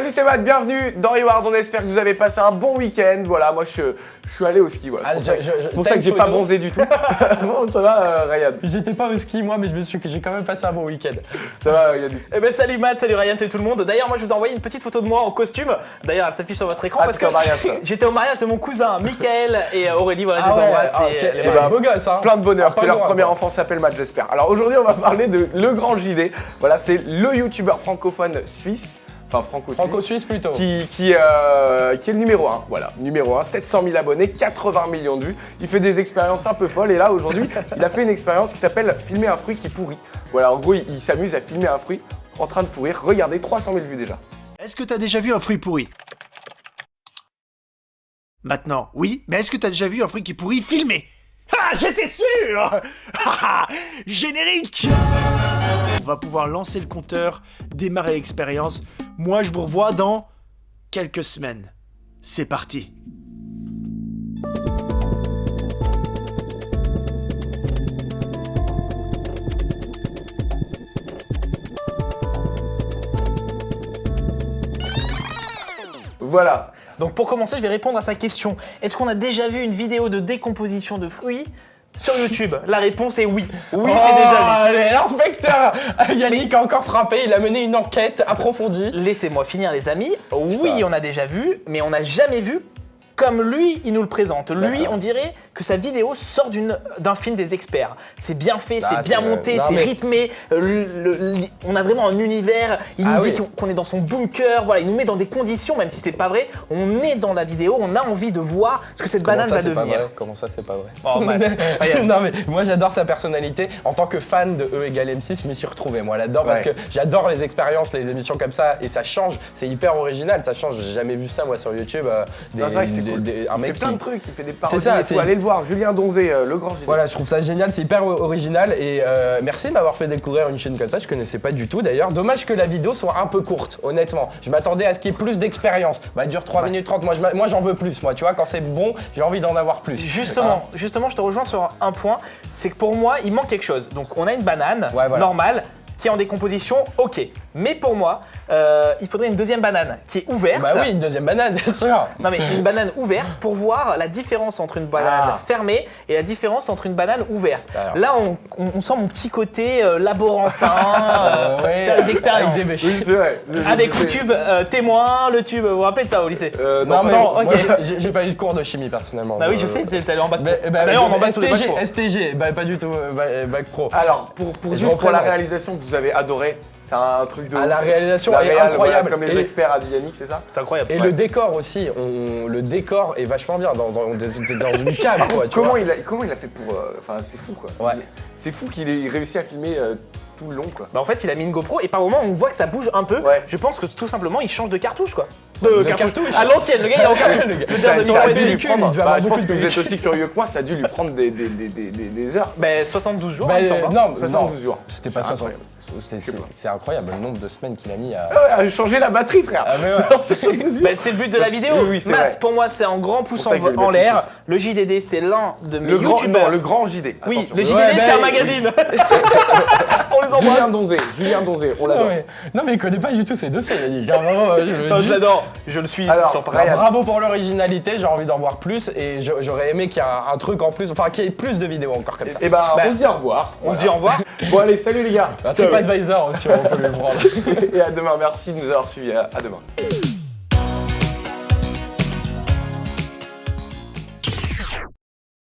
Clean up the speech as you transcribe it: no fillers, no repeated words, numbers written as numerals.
Salut, c'est Matt, bienvenue dans Reward. On espère que vous avez passé un bon week-end. Voilà, moi je suis allé au ski. Voilà. C'est pour ça que j'ai pas bronzé du tout. Bon, ça va, Ryan? J'étais pas au ski moi, mais j'ai quand même passé un bon week-end. Ça va, Ryan? Eh ben salut Matt, salut Ryan, salut tout le monde. D'ailleurs, moi je vous ai envoyé une petite photo de moi en costume. D'ailleurs, elle s'affiche sur votre écran parce que j'étais au mariage de mon cousin Michael et Aurélie. Voilà, je les embrasse. Beau gosse, hein. Plein de bonheur. Que leur premier enfant s'appelle Matt, j'espère. Alors aujourd'hui, on va parler de Le Grand JD. Voilà, c'est le youtubeur francophone suisse. Enfin, franco-suisse plutôt. Qui est le numéro 1, voilà, numéro 1, 700 000 abonnés, 80 millions de vues. Il fait des expériences un peu folles et là, aujourd'hui, il a fait une expérience qui s'appelle filmer un fruit qui pourrit. Voilà, en gros, il s'amuse à filmer un fruit en train de pourrir. Regardez, 300 000 vues déjà. Est-ce que t'as déjà vu un fruit pourri? Maintenant, oui, mais est-ce que t'as déjà vu un fruit qui pourrit filmé? Ah, j'étais sûr. Générique. On va pouvoir lancer le compteur, démarrer l'expérience. Moi, je vous revois dans quelques semaines. C'est parti. Voilà. Donc pour commencer, je vais répondre à sa question. Est-ce qu'on a déjà vu une vidéo de décomposition de fruits sur YouTube? La réponse est oui. Oui, c'est déjà vu. L'inspecteur Yannick a encore frappé, il a mené une enquête approfondie. Laissez-moi finir les amis. Oui, on a déjà vu, mais on n'a jamais vu comme lui, il nous le présente. Lui, on dirait que sa vidéo sort d'un film des experts. C'est bien fait, c'est bien monté, c'est rythmé. On a vraiment un univers. Il nous dit qu'on est dans son bunker. Voilà, il nous met dans des conditions, même si c'est pas vrai. On est dans la vidéo, on a envie de voir ce que cette banane va devenir. Comment ça, c'est pas vrai? Oh, non, mais moi, j'adore sa personnalité. En tant que fan de E égale M6, je m'y suis retrouvé. Moi, là-dedans, parce que j'adore les expériences, les émissions comme ça, et ça change. C'est hyper original, ça change. J'ai jamais vu ça, moi, sur YouTube. Un mec fait plein de trucs, il fait des parodies, il faut aller le voir, Julien Donzé, Le Grand JD. Voilà, je trouve ça génial, c'est hyper original et merci de m'avoir fait découvrir une chaîne comme ça, je connaissais pas du tout d'ailleurs. Dommage que la vidéo soit un peu courte, honnêtement. Je m'attendais à ce qu'il y ait plus d'expérience. Bah, elle dure 3 minutes 30, moi j'en veux plus, moi, tu vois, quand c'est bon, j'ai envie d'en avoir plus. Justement, je te rejoins sur un point, c'est que pour moi, il manque quelque chose. Donc on a une banane normale, qui est en décomposition, ok. Mais pour moi, il faudrait une deuxième banane qui est ouverte. Bah oui, une deuxième banane, bien sûr. Non mais une banane ouverte pour voir la différence entre une banane fermée et la différence entre une banane ouverte. Alors. Là, on sent mon petit côté laborantin, faire des expériences. Avec des oui, c'est vrai. Avec le tube témoin, le tube, vous vous rappelez de ça au lycée? Non, moi, j'ai pas eu de cours de chimie personnellement. Bah oui, je sais, t'es allé en bac pro. D'ailleurs, on en bac STG, STG, bah pas du tout, bac pro. Alors, pour la réalisation que vous avez adoré, c'est un truc de la réalisation est incroyable. Voilà, comme les experts à du Yannick, c'est ça? C'est incroyable. Et le décor aussi, le décor est vachement bien dans une cave, quoi. Comment il a fait pour... Enfin, c'est fou, quoi. Ouais. C'est fou qu'il ait réussi à filmer tout le long, quoi. Bah en fait, il a mis une GoPro et par moment, on voit que ça bouge un peu. Ouais. Je pense que tout simplement, il change de cartouche, quoi. De cartouche. À l'ancienne, le gars, il est en cartouche. Je pense que vous êtes aussi curieux que moi, ça a dû lui prendre des heures. Bah 72 jours, non, 72 jours. C'était pas 60. C'est incroyable le nombre de semaines qu'il a mis à... à changer la batterie, frère. Ah mais ouais. C'est le but de la vidéo. Oui, Matt, pour moi, c'est un grand pouce en l'air. Le JDD, c'est l'un de mes youtubeurs. Le Grand JD. Oui, le JDD, c'est un magazine. On les embrasse. Julien Donzé, on l'adore. Non mais il connaît pas du tout ces dossiers, Yannick. Je l'adore, je le suis. Alors, bravo pour l'originalité, j'ai envie d'en voir plus et j'aurais aimé qu'il y ait un truc en plus, enfin qu'il y ait plus de vidéos encore comme ça. Et bah on se dit au revoir. On se dit au revoir. Bon allez, salut les gars. TripAdvisor aussi, on peut le prendre. Et à demain, merci de nous avoir suivis, à demain.